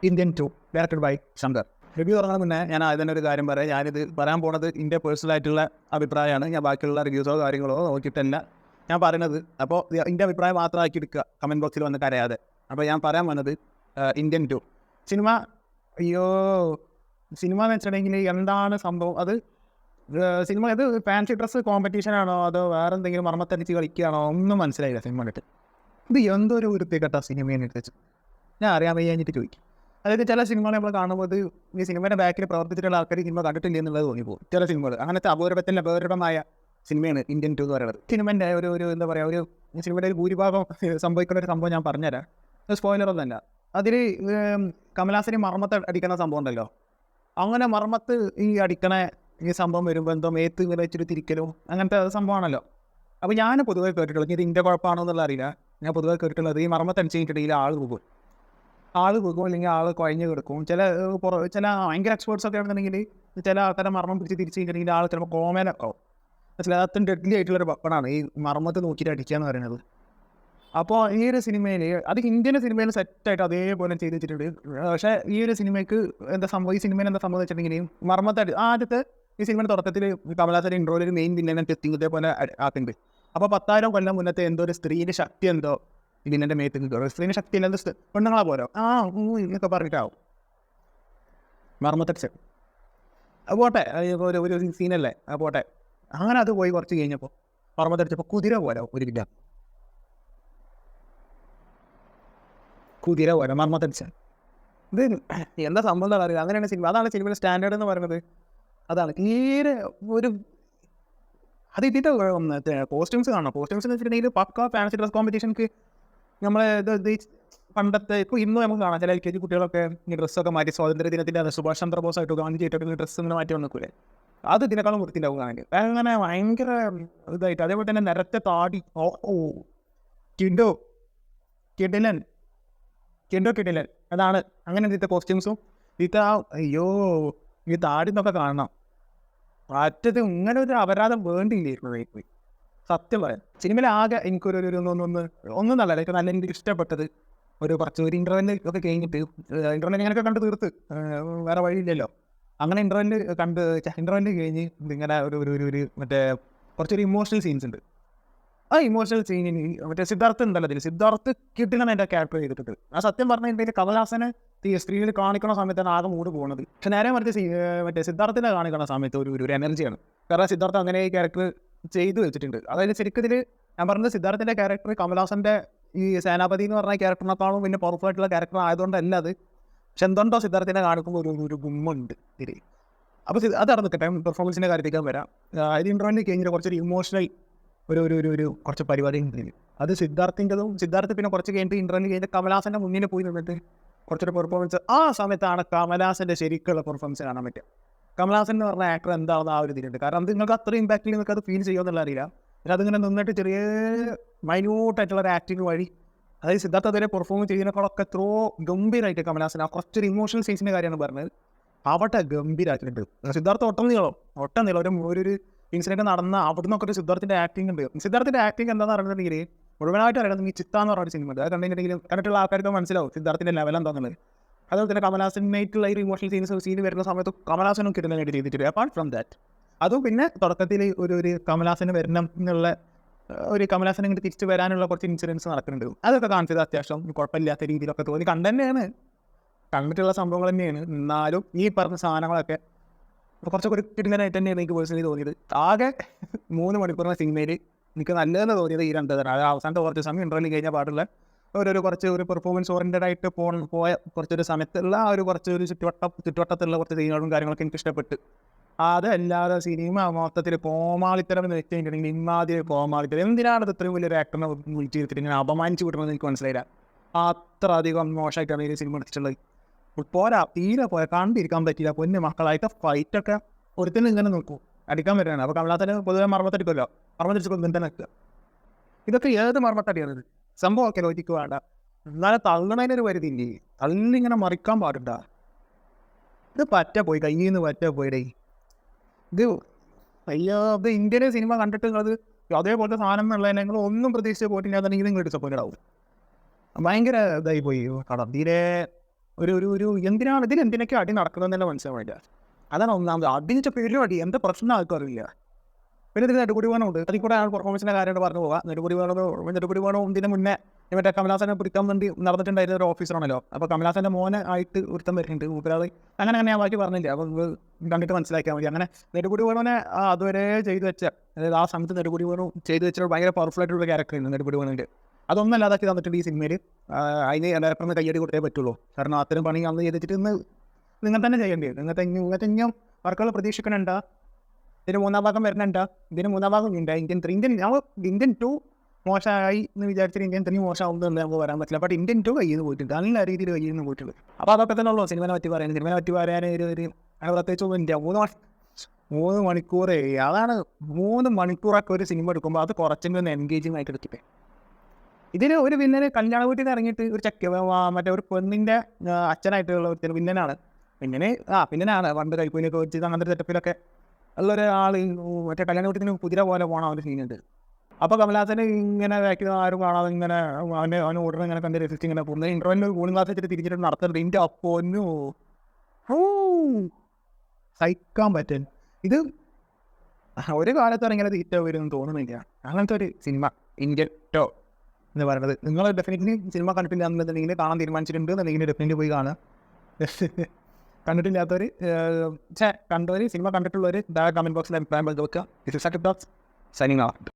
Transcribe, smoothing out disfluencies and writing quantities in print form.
Indian 2 directed by Shankar. Review തുടങ്ങുന്നതിന് മുന്നേ ഞാൻ ആദ്യം തന്നെ ഒരു കാര്യം പറയാം. ഞാനിത് പറയാൻ പോണത് എൻ്റെ പേഴ്സണലായിട്ടുള്ള അഭിപ്രായമാണ്. ഞാൻ ബാക്കിയുള്ള റിവ്യൂസോ കാര്യങ്ങളോ നോക്കിയിട്ടല്ല ഞാൻ പറയുന്നത്. അപ്പോൾ എൻ്റെ അഭിപ്രായം മാത്രമാക്കി എടുക്കുക, കമൻറ്റ് ബോക്സിൽ വന്ന് കരയാതെ. അപ്പോൾ ഞാൻ പറയാൻ വന്നത് ഇന്ത്യൻ 2 സിനിമ. അയ്യോ, സിനിമ എന്ന് വെച്ചിട്ടുണ്ടെങ്കിൽ എന്താണ് സംഭവം? അത് സിനിമ ഇത് ഫാൻസി ഡ്രസ്സ് കോമ്പറ്റീഷനാണോ അതോ വേറെ എന്തെങ്കിലും മർമ്മത്തടിച്ച് കളിക്കുകയാണോ ഒന്നും മനസ്സിലായില്ല സിനിമ കണ്ടിട്ട്. ഇത് എന്തൊരു വൃത്തികെട്ട സിനിമയെന്ന് എടുത്ത് ഞാൻ അറിയാൻ വയ്യാഞ്ഞിട്ട് ചോദിക്കും. അതായത് ചില സിനിമകൾ നമ്മൾ കാണുമ്പോൾ ഈ സിനിമയുടെ ബാക്കിൽ പ്രവർത്തിച്ചിട്ടുള്ള ആൾക്കാർ സിനിമ കണ്ടിട്ടില്ല എന്നുള്ളത് തോന്നിപ്പോകും. ചില സിനിമകൾ അങ്ങനത്തെ അപൂർവമായ സിനിമയാണ് ഇന്ത്യൻ 2 എന്ന് പറയുന്നത്. സിനിമൻ്റെ ഒരു എന്താ പറയുക, ഒരു സിനിമയുടെ ഒരു ഭൂരിഭാഗം സംഭവിക്കുന്ന ഒരു സംഭവം ഞാൻ പറഞ്ഞുതരാം. സ്പോയിലറൊന്നുമല്ല. അതിൽ കമലഹാസന് മർമ്മത്ത് അടിക്കുന്ന സംഭവം ഉണ്ടല്ലോ. അങ്ങനെ മർമ്മത്ത് ഈ അടിക്കണ ഈ സംഭവം വരുമ്പോൾ എന്തോ മേത്ത് ഇങ്ങനെ വെച്ചിട്ട് തിരിക്കലും അങ്ങനത്തെ സംഭവമാണല്ലോ. അപ്പോൾ ഞാൻ പൊതുവെ കേട്ടിട്ടുള്ളത്, ഇത് ഇന്ത്യ കുഴപ്പമാണോ എന്നുള്ള അറിയില്ല, ഞാൻ പൊതുവെ കേട്ടിട്ടുള്ളത് ഈ മർമ്മത്ത് അടിച്ച് കഴിഞ്ഞിട്ടുണ്ടെങ്കിൽ ആൾ പോകും അല്ലെങ്കിൽ ആൾ കുഴഞ്ഞ് കിടക്കും. ചില ഭയങ്കര എക്സ്പേർട്സൊക്കെ ആണെന്നുണ്ടെങ്കിൽ ചില ആൾക്കാരെ മർമ്മം പിടിച്ച് തിരിച്ച് കഴിഞ്ഞിട്ടുണ്ടെങ്കിൽ ആൾ ചിലപ്പോൾ കോമയിലൊക്കെ ആവും. അത്രയും ഡെഡ്ലി ആയിട്ടുള്ളൊരു വെപ്പണാണ് ഈ മർമ്മത്ത് നോക്കിയിട്ട് അടിക്കുക എന്ന് പറയുന്നത്. അപ്പോൾ ഈ ഒരു സിനിമയിൽ അത് ഇന്ത്യൻ സിനിമയിൽ സെറ്റായിട്ട് അതേപോലെ ചെയ്ത് വെച്ചിട്ടുണ്ട്. പക്ഷേ ഈ ഒരു സിനിമയ്ക്ക് എന്താ സംഭവം, ഈ സിനിമയിൽ എന്താ സംഭവം വെച്ചിട്ടുണ്ടെങ്കിൽ മർമ്മത്ത് ആദ്യത്തെ ഈ സിനിമയുടെ തുടക്കത്തിൽ കമലഹാസൻ ഇൻട്രോയിൽ ഒരു മെയിൻ വില്ലനെ ഇതേപോലെ ആക്കുന്നുണ്ട്. അപ്പോൾ 10,000 കൊല്ലം മുന്നത്തെ എന്തോ ഒരു സ്ത്രീയുടെ ശക്തി എന്തോ ഇതിൻ്റെ മേത്ത് കിട്ടും. സ്ത്രീയുടെ ശക്തി അല്ലാതെ പെണ്ണുങ്ങളെ പോരോ എന്നൊക്കെ പറഞ്ഞിട്ടാവും മർമ്മത്തടിച്ച്. അത് പോട്ടെ, ഒരു സീനല്ലേ, അത് പോട്ടെ. അങ്ങനെ അത് പോയി കുറച്ച് കഴിഞ്ഞപ്പോൾ മർമ്മത്തടിച്ചപ്പോൾ കുതിര പോരോ ഒരു വില്ല, കുതിര പോരാ മർമ്മത്തടിച്ച. ഇത് എന്താ സംഭവം എന്താ പറയുക? അങ്ങനെയാണ് സിനിമ. അതാണ് സിനിമയുടെ സ്റ്റാൻഡേർഡ് എന്ന് പറയുന്നത്. അതാണ് തീരെ ഒരു അത് ഇതിൻ്റെ കോസ്റ്റ്യൂംസ് കാണണം. കോസ്റ്റ്യൂംസ് എന്ന് വെച്ചിട്ടുണ്ടെങ്കിൽ പക്ക ഫാൻസി ഡ്രസ് കോമ്പറ്റീഷൻക്ക് നമ്മളെ ഇത് പണ്ടത്തെ ഇപ്പോൾ ഇന്നും നമുക്ക് കാണാം. ചില LKG കുട്ടികളൊക്കെ ഈ ഡ്രസ്സൊക്കെ മാറ്റി സ്വാതന്ത്ര്യ ദിനത്തിൻ്റെ അത് സുഭാഷ് ചന്ദ്രബോസായിട്ടോ ഗാന്ധിജിയായിട്ടൊക്കെ ഡ്രസ്സ് ഇങ്ങനെ മാറ്റി വന്നിക്കൂലേ, അത് ഇതിനേക്കാളും വൃത്തിണ്ടാവും കാണാൻ. അങ്ങനെ ഭയങ്കര ഇതായിട്ട്. അതേപോലെ തന്നെ നിരത്തെ താടി, കിഡോ കിടിലൻ അതാണ്. അങ്ങനെ ഇതിൻ്റെ കോസ്റ്റ്യൂംസും ഇത് അയ്യോ ഈ താടി എന്നൊക്കെ കാണണം. മറ്റത് ഇങ്ങനെ ഒരു അപരാധം വേണ്ടിയില്ലായിരുന്നു പോയി സത്യം പറയാം. സിനിമയിൽ ആകെ എനിക്കൊരു ഒന്നും നല്ല എനിക്ക് ഇഷ്ടപ്പെട്ടത് ഒരു ഇൻ്റർവെല്ല് ഒക്കെ കഴിഞ്ഞിട്ട് ഇൻ്റർവെല്ല് ഇങ്ങനെയൊക്കെ കണ്ട് തീർത്ത് വേറെ വഴിയില്ലല്ലോ. അങ്ങനെ ഇൻ്റർവെല്ല് കഴിഞ്ഞ് ഇങ്ങനെ ഒരു മറ്റേ കുറച്ചൊരു ഇമോഷണൽ സീൻസ് ഉണ്ട്. ആ ഇമോഷണൽ സീനിന് മറ്റേ സിദ്ധാർത്ഥ് ഉണ്ടല്ലോ, അതിൽ സിദ്ധാർത്ഥ് കിട്ടിലാണ് എൻ്റെ ക്യാരക്ടർ ചെയ്തിട്ടുണ്ട്. ആ സത്യം പറഞ്ഞിട്ടുണ്ടെങ്കിൽ കമലഹാസനെ സ്ക്രീനിൽ കാണിക്കുന്ന സമയത്താണ് ആകെ മൂഡ് പോകുന്നത്. പക്ഷെ നേരെ മറ്റേ സിദ്ധാർത്ഥിനെ കാണിക്കുന്ന സമയത്ത് ഒരു എനർജിയാണ്. കാരണം സിദ്ധാർത്ഥ് അങ്ങനെ ഈ ക്യാരക്ടർ ചെയ്തു വെച്ചിട്ടുണ്ട്. അതായത് ശരിക്കും ഞാൻ പറഞ്ഞത് സിദ്ധാർത്ഥിൻ്റെ ക്യാരക്ടർ കമലഹാസൻ്റെ ഈ സേനാപതി എന്ന് പറഞ്ഞ ക്യാരക്ടറിനേക്കാളും പിന്നെ പവർഫുൾ ആയിട്ടുള്ള ക്യാരക്ടർ ആയതുകൊണ്ടല്ല അത്. പക്ഷെ എന്തുകൊണ്ടോ സിദ്ധാർത്ഥിനെ കാണിക്കുമ്പോൾ ഒരു ഗുമ്മുണ്ട് ഇതിൽ. അപ്പോൾ അത് നടന്നിട്ടെ പെർഫോമൻസിൻ്റെ കാര്യത്തേക്ക് വരാം. ഇത് ഇൻ്റർവ്യൂവിൽ കഴിഞ്ഞിട്ട് കുറച്ചൊരു ഇമോഷണൽ ഒരു കുറച്ച് പരിപാടി ഉണ്ട്. അത് സിദ്ധാർത്ഥ് പിന്നെ കുറച്ച് കഴിഞ്ഞിട്ട് ഇൻ്റർവ്യൂ കഴിഞ്ഞിട്ട് കമലഹാസൻ്റെ മുന്നിൽ പോയി നിന്നിട്ട് കുറച്ചൊരു പെർഫോമൻസ്. ആ സമയത്താണ് കമലഹാസൻ്റെ ശരിക്കുള്ള പെർഫോമൻസ് കാണാൻ പറ്റുക. കമലഹാസൻ എന്ന് പറഞ്ഞ ആക്ടർ എന്താണെന്ന് ആ ഒരു ഇതിലുണ്ട്. കാരണം അത് നിങ്ങൾക്ക് അത്ര ഇമ്പാക്റ്റിൽ നിങ്ങൾക്ക് അത് ഫീൽ ചെയ്യുമെന്നുള്ള അറിയില്ല. പിന്നെ അതിങ്ങനെ നിന്നിട്ട് ചെറിയ മൈന്യൂട്ടായിട്ടുള്ള ഒരു ആക്ടിങ് വഴി, അതായത് സിദ്ധാർത്ഥ അതിനെ പെർഫോം ചെയ്യുന്നതിനേക്കാളൊക്കെ എത്രയോ ഗംഭീരമായിട്ട് കമലഹാസൻ ആ കുറച്ചൊരു ഇമോഷണൽ സീൻസിൻ്റെ കാര്യമാണ് പറഞ്ഞത്. അവിടെ ഗംഭീരമായിട്ടുണ്ട്. സിദ്ധാർത്ഥ ഒട്ടം നീളം ഒരു ഇൻസിഡൻറ്റ് നടന്ന അവിടെ നിന്നൊക്കെ ഒരു സിദ്ധാർത്ഥിൻ്റെ ആക്ടിങ് ഉണ്ട്. സിദ്ധാർത്ഥിൻ്റെ ആക്ടിങ് എന്താണെന്ന് പറയുന്നുണ്ടെങ്കിൽ മുഴുവനായിട്ട് അറിയണം. ഈ ചിത്ത എന്ന് പറഞ്ഞ സിനിമ അത് കണ്ടിട്ടുണ്ടെങ്കിലും കണ്ടിട്ടുള്ള ആൾക്കാർക്ക് മനസ്സിലാവും സിദ്ധാർത്ഥിൻ്റെ ലെവൽ എന്താണെന്നുള്ളത്. അതുപോലെ തന്നെ കമലഹാസനായിട്ടുള്ള ഒരു ഇമോഷണൽ സീൻ വരുന്ന സമയത്ത് കമലഹാസനും കിട്ടുന്നതായിട്ട് ചെയ്തിട്ടുണ്ട്. അപ്പാർട്ട് ഫ്രം ദാറ്റ് അതും പിന്നെ തുടക്കത്തിൽ ഒരു കമലഹാസന് വരണം എന്നുള്ള ഒരു കമലഹാസൻ ഇങ്ങോട്ട് തിരിച്ചു വരാനുള്ള കുറച്ച് ഇൻസിഡൻസ് നടക്കുന്നുണ്ട്. അതൊക്കെ കാണിച്ചത് അത്യാവശ്യം കുഴപ്പമില്ലാത്ത രീതിയിലൊക്കെ തോന്നി. കണ്ടിട്ടുള്ള സംഭവങ്ങൾ തന്നെയാണ്. എന്നാലും ഈ പറഞ്ഞ സാധനങ്ങളൊക്കെ കുറച്ചൊക്കെ ഒരു കിട്ടുന്നതായിട്ട് തന്നെയാണ് എനിക്ക് പേഴ്സണലി തോന്നിയത്. ആകെ 3 മണിക്കൂറിൻ്റെ സിനിമയിൽ എനിക്ക് നല്ലതെന്ന് തോന്നിയത് ഈ 2 തരം. അത് അവസാനത്തെ കുറച്ച് സമയം ഇൻ്റർവ്യൂ കഴിഞ്ഞാൽ പാടുള്ള ഒരു പെർഫോമൻസ് ഓറിയൻറ്റഡ് ആയിട്ട് പോയ കുറച്ചൊരു സമയത്തുള്ള ആ കുറച്ചൊരു ചുറ്റുവട്ടത്തുള്ള കുറച്ച് സീനുകളും കാര്യങ്ങളൊക്കെ എനിക്ക് ഇഷ്ടപ്പെട്ട്. അതല്ലാതെ സിനിമ മൊത്തത്തിൽ കോമാളിത്തരം എന്ന് വെച്ച് കഴിഞ്ഞിട്ടുണ്ടെങ്കിൽ ഇമാതിരി കോമാളിത്തരം. എന്തിനാണ് ഇത്രയും വലിയൊരു ആക്ടറിനെ വിളിച്ച് ചെയ്തിട്ട് ഇങ്ങനെ അപമാനിച്ച് വിടണമെന്ന് എനിക്ക് മനസ്സിലായില്ല. അത്ര അധികം മോശമായിട്ടാണ് ഈ സിനിമ എടുത്തിട്ടുള്ളത്. തീരെ കണ്ടിരിക്കാൻ പറ്റില്ല. പൊന്നു മക്കളായിട്ട് ഫൈറ്റൊക്കെ ഒരുത്തന്നെ ഇങ്ങനെ നോക്കൂ അടിക്കാൻ പറ്റുകയാണ്. അപ്പോൾ കമലഹാസന് പൊതുവെ മർമ്മത്തടിക്കുമല്ലോ, മർമ്മത്തടിച്ചപ്പോൾ ഇങ്ങനെ നിൽക്കുക. ഇതൊക്കെ ഏത് മർമ്മത്തടിയാണിത്? സംഭവമൊക്കെ ലോജിക്ക് വേണ്ട. എന്നാലും തള്ളണതിനൊരു പരിധിയില്ലേ? തള്ളിങ്ങനെ മറിക്കാൻ പാടുണ്ട. ഇത് കയ്യിൽ നിന്ന് പോയിടേ. ഇത് ഇന്ത്യയിലെ സിനിമ കണ്ടിട്ട് നിങ്ങളത് അതേപോലത്തെ സാധനം എന്നുള്ളതിനെ നിങ്ങൾ ഒന്നും പ്രതീക്ഷിച്ച് പോയിട്ടില്ലാന്നുണ്ടെങ്കിൽ നിങ്ങൾ ഡിസപ്പോയിൻറ്റഡ് ആവും. ഭയങ്കര ഇതായി പോയി കടം. തീരെ ഒരു എന്തിനാണ് എന്തിനൊക്കെ അടി നടക്കുന്നതെന്നല്ല മനസ്സിലാവില്ല. അതാണ് ഒന്നാമത്. അടിച്ച പേരും അടി എന്താ പ്രശ്നം ആർക്കും അറിയില്ല. പിന്നെ ഇതിന് നെടുപടി വേണമുണ്ട്. അതിൽ കൂടെ പെർഫോമൻസിൻ്റെ കാര്യമായിട്ട് പറഞ്ഞു പോകാം. നെടുപടി വേണം ഇതിന് മുന്നേ മറ്റേ കമലഹാസനെ പിടിക്കാൻ വേണ്ടി നടന്നിട്ടുണ്ടായിരുന്ന ഒരു ഓഫീസറാണല്ലോ. അപ്പോൾ കമലഹാസൻ്റെ മോനെ ആയിട്ട് ഒരുത്തം വരുന്നുണ്ട്. മൂപ്പരാള് അങ്ങനെ ഞാൻ ബാക്കി പറഞ്ഞില്ല. അപ്പോൾ കണ്ടിട്ട് മനസ്സിലാക്കിയാൽ മതി. അങ്ങനെ നെടുപടി വേണുവിനെ അതുവരെ ചെയ്തു വെച്ച, അതായത് ആ സമയത്ത് നെടുപടി വേണു ചെയ്തു വെച്ച ഭയങ്കര പവർഫുൾ ആയിട്ടുള്ള ക്യാരക്ടറായിരുന്നു നെടുപടി വേണുവിൻ്റെ. അതൊന്നും അല്ലാതാക്കി തന്നിട്ടുണ്ട് ഈ സിനിമയിൽ. അതിന് ഡയറക്ടറിന് കയ്യടി കൊടുത്തേ പറ്റുള്ളൂ. കാരണം അത്തരം പണി അന്ന് ചെയ്തിട്ട് ഇന്ന് നിങ്ങൾ തന്നെ ചെയ്യേണ്ടി വരും. ഇങ്ങനത്തെ ഇനിയും വർക്കുകൾ പ്രതീക്ഷിക്കണുണ്ട. ഇതിന് 3ാം ഭാഗം വരുന്നുണ്ട്. ഇതിന് 3ാം ഭാഗം ഉണ്ട്. ഇന്ത്യൻ 2 മോശമായി എന്ന് വിചാരിച്ചിട്ട് ഇന്ത്യൻ 3 മോശമാവുന്നതെന്ന് നമുക്ക് വരാൻ പറ്റില്ല. ബട്ട് ഇന്ത്യൻ 2 കയ്യിൽ നിന്ന് പോയിട്ടുണ്ട്. നല്ല രീതിയിൽ കയ്യിൽ നിന്ന് പോയിട്ടുണ്ട്. അപ്പോൾ അതൊക്കെ തന്നെ ഉള്ളൂ സിനിമയെ പറ്റി പറയാൻ. സിനിമയെ പറ്റി പറയാൻ ഒരു പ്രത്യേകിച്ചൊന്നും ഇല്ല. 3 മണിക്കൂറേ. അതാണ് 3 മണിക്കൂറൊക്കെ ഒരു സിനിമ എടുക്കുമ്പോൾ അത് കുറച്ചെങ്കിലും എൻഗേജിങ് ആയിട്ട് എടുത്തിട്ടേ. ഇതിന് ഒരു വില്ലന് കല്യാണ വീട്ടിൽ നിന്ന് ഇറങ്ങിയിട്ട് ഒരു മറ്റേ ഒരു പെണ്ണിൻ്റെ അച്ഛനായിട്ടുള്ള ഒരു വില്ലനാണ്. പിന്നനാണ് പണ്ട് കൈപ്പൂനൊക്കെ വെച്ച് അങ്ങനത്തെ സെറ്റപ്പിലൊക്കെ ഉള്ളൊരാൾ മറ്റേ കല്യാണ വീട്ടിൽ നിന്ന് കുതിര പോലെ പോകണം ഒരു സീനുണ്ട്. അപ്പോൾ കമലഹാസന് ഇങ്ങനെ ബാക്കിൽ ആരും കാണാതെ ഇങ്ങനെ അവന് ഓർഡർ ഇങ്ങനെ കണ്ട് രസിച്ച് ഇങ്ങനെ പോകുന്നത് ഇൻ്റർവെല്ലിൽ കൂളിംഗ് ഗ്ലാസ് വെച്ചിട്ട് തിരിച്ചിട്ട് നടത്തുന്നുണ്ട്. ഇതിൻ്റെ അപ്പോന്നു സഹിക്കാൻ പറ്റും. ഇത് ഒരു കാലത്ത് ഇങ്ങനെ തീറ്റ വരുമെന്ന് തോന്നുന്നില്ല. അങ്ങനത്തെ ഒരു സിനിമ ഇന്ത്യൻ 2 എന്ന് പറയുന്നത്. നിങ്ങൾ ഡെഫിനറ്റ്ലി സിനിമ കണ്ടിട്ടില്ല എന്നുണ്ടെങ്കിൽ കാണാൻ തീരുമാനിച്ചിട്ടുണ്ട് എന്നുണ്ടെങ്കിൽ ഡെഫിനറ്റ്ലി പോയി കാണുക. കണ്ടിട്ടില്ലാത്തവർ കണ്ടവർ സിനിമ കണ്ടിട്ടുള്ളവർ കമൻറ്റ് ബോക്സിൽ അഭിപ്രായം വെക്കുക. ഇത് സൈനിങ് ഔട്ട്.